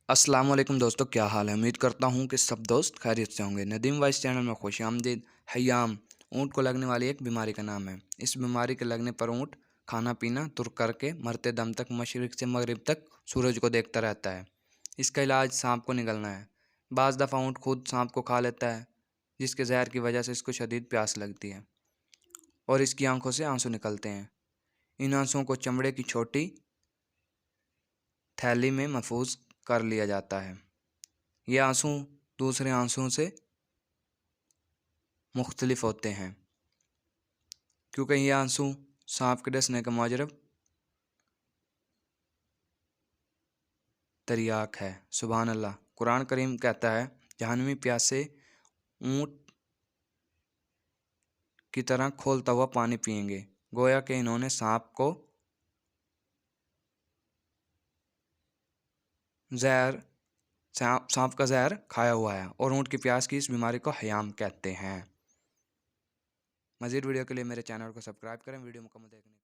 अस्सलाम वालेकुम दोस्तों, क्या हाल है। उम्मीद करता हूँ कि सब दोस्त खैरियत से होंगे। नदीम वाइस चैनल में खुश आमदीद। हय्याम ऊँट को लगने वाली एक बीमारी का नाम है। इस बीमारी के लगने पर ऊँट खाना पीना तुर्क करके मरते दम तक मशरिक़ से मगरिब तक सूरज को देखता रहता है। इसका इलाज सांप को निगलना है। बाज़ दफ़ा ऊँट खुद सांप को खा लेता है, जिसके जहर की वजह से इसको शदीद प्यास लगती है और इसकी आंखों से आंसू निकलते हैं। इन आंसुओं को चमड़े की छोटी थैली में महफूज कर लिया जाता है। ये आंसू दूसरे आंसुओं से मुख्तलिफ होते हैं, क्योंकि ये आंसू सांप के डसने का मुजरब तरियाक है। सुभान अल्लाह। कुरान करीम कहता है, जहन्नमी प्यासे ऊँट की तरह खोलता हुआ पानी पिएंगे। गोया कि इन्होंने जहर सांप का जहर खाया हुआ है और ऊँट की प्यास की इस बीमारी को हयाम कहते हैं। मज़ीद वीडियो के लिए मेरे चैनल को सब्सक्राइब करें। वीडियो मुकम्मल देखने के लिए।